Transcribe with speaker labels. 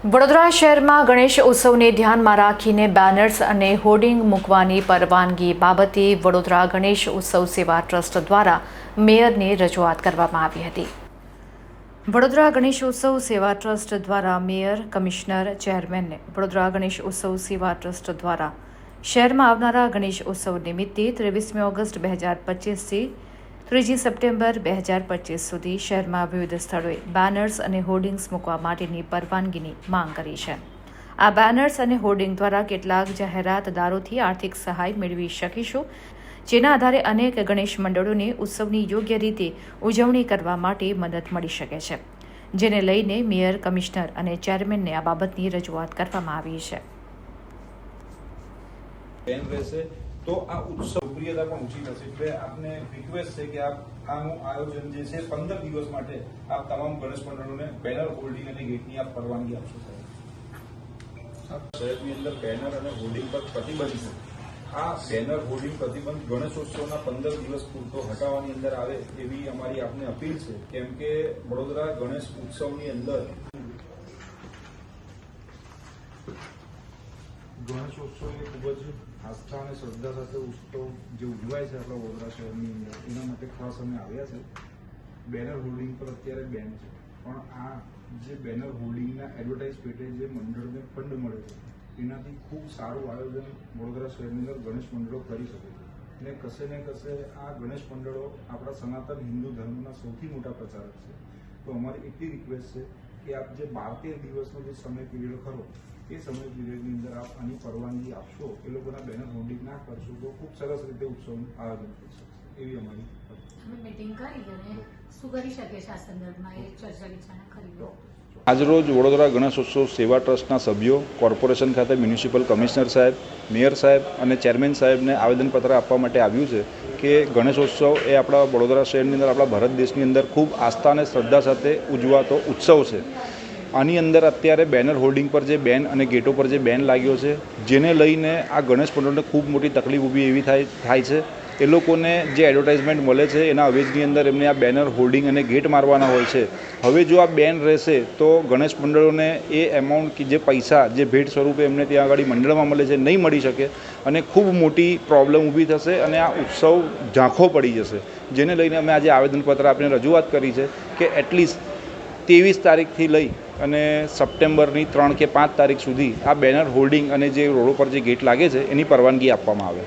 Speaker 1: વડોદરા શહેરમાં ગણેશ ઉત્સવને ધ્યાનમાં રાખીને બેનર્સ અને હોર્ડિંગ મૂકવાની પરવાનગી બાબતે વડોદરા ગણેશ ઉત્સવ સેવા ટ્રસ્ટ દ્વારા મેયરને રજૂઆત કરવામાં આવી હતી। વડોદરા ગણેશ ઉત્સવ સેવા ટ્રસ્ટ દ્વારા મેયર, કમિશનર, ચેરમેનને વડોદરા ગણેશ ઉત્સવ સેવા ટ્રસ્ટ દ્વારા શહેરમાં આવનારા ગણેશ ઉત્સવ નિમિત્તે 23 ઓગસ્ટ 2025થી 3 સપ્ટેમ્બર 2025 સુધી શહેરમાં વિવિધ સ્થળોએ બેનર્સ અને હોર્ડિંગ્સ મૂકવા માટેની પરવાનગીની માંગ કરી છે। આ બેનર્સ અને હોર્ડિંગ દ્વારા કેટલાક જાહેરાતદારોથી આર્થિક સહાય મેળવી શકીશું, જેના આધારે અનેક ગણેશ મંડળોને ઉત્સવની યોગ્ય રીતે ઉજવણી કરવા માટે મદદ મળી શકે છે, જેને લઈને મેયર, કમિશનર અને ચેરમેનને આ બાબતની રજૂઆત કરવામાં આવી છે।
Speaker 2: तो आ उत्सव प्रियता पण ऊंची थशे એટલે આપને રિક્વેસ્ટ છે કે આપ આનું આયોજન જે છે 15 દિવસ માટે આપ તમામ ગણેશ મંડળોને બેનર હોલ્ડિંગ અને ગેટની આપ પરવાનગી આપશો સાહેબ। શહેરની અંદર બેનર અને હોલ્ડિંગ પર પ્રતિબંધ છે। આ બેનર હોલ્ડિંગ પ્રતિબંધ ગણેશોત્સવના 15 દિવસ પૂરતો હટાવવાની અંદર આવે એવી અમારી આપને અપીલ છે, કેમ કે વડોદરા ગણેશ ઉત્સવની અંદર ગણેશોત્સવ એ ખૂબ જ આસ્થા અને શ્રદ્ધા સાથે ઉત્સવ જે ઉજવાય છે આપણા વડોદરા શહેરની અંદર, એના માટે ખાસ અમે આવ્યા છે। બેનર હોલ્ડિંગ પર અત્યારે બેન છે, પણ આ જે બેનર હોલ્ડિંગના એડવર્ટાઇઝ પેટે જે મંડળને ફંડ મળે છે એનાથી ખૂબ સારું આયોજન વડોદરા શહેરની અંદર ગણેશ મંડળો કરી શકે છે। અને કશે ને કશે આ ગણેશ મંડળો આપણા સનાતન હિન્દુ ધર્મના સૌથી મોટા પ્રચારક છે। તો અમારી એટલી રિક્વેસ્ટ છે કે આપ જે 12-13 દિવસનો જે સમય પીરિયડ ખરો એ સમય પીરિયડની અંદર આપ આની પરવાનગી આપશો, એ લોકોના બેનર હોલ્ડિંગ ના કરશો તો ખૂબ સરસ રીતે ઉત્સવનું આયોજન થઈ શકશે, એવી અમારી
Speaker 3: મીટિંગ કરી અને શું કરી શકે છે આ સંદર્ભમાં એ ચર્ચા વિચારણા કરી।
Speaker 4: આજરોજ વડોદરા ગણેશોત્સવ સેવા ટ્રસ્ટના સભ્યો, કોર્પોરેશન ખાતે મ્યુનિસિપલ કમિશનર સાહેબ, મેયર સાહેબ અને ચેરમેન સાહેબને આવેદનપત્ર આપવા માટે આવ્યું છે કે ગણેશોત્સવ એ આપણા વડોદરા શહેરની અંદર, આપણા ભારત દેશની અંદર ખૂબ આસ્થા અને શ્રદ્ધા સાથે ઉજવાતો ઉત્સવ છે। આની અંદર અત્યારે બેનર હોલ્ડિંગ પર જે બેન અને ગેટો પર જે બેન લાગ્યો છે, જેને લઈને આ ગણેશ મંડળને ખૂબ મોટી તકલીફ ઊભી એવી થાય છે। એ લોકોને જે એડવર્ટાઇઝમેન્ટ મળે છે એના અવેજની અંદર એમને આ બેનર હોલ્ડિંગ અને ગેટ મારવાના હોય છે। હવે જો આ બેન રહેશે તો ગણેશ મંડળોને એ એમાઉન્ટ કે જે પૈસા જે ભેટ સ્વરૂપે એમને ત્યાં આગળ મંડળમાં મળે છે નહીં મળી શકે અને ખૂબ મોટી પ્રોબ્લેમ ઊભી થશે અને આ ઉત્સવ ઝાંખો પડી જશે, જેને લઈને અમે આજે આવેદનપત્ર આપીને રજૂઆત કરી છે કે એટલીસ્ટ 23 તારીખથી લઈ અને સપ્ટેમ્બરની 3 કે 5 તારીખ સુધી આ બેનર હોલ્ડિંગ અને જે રોડો પર જે ગેટ લાગે છે એની પરવાનગી આપવામાં આવે।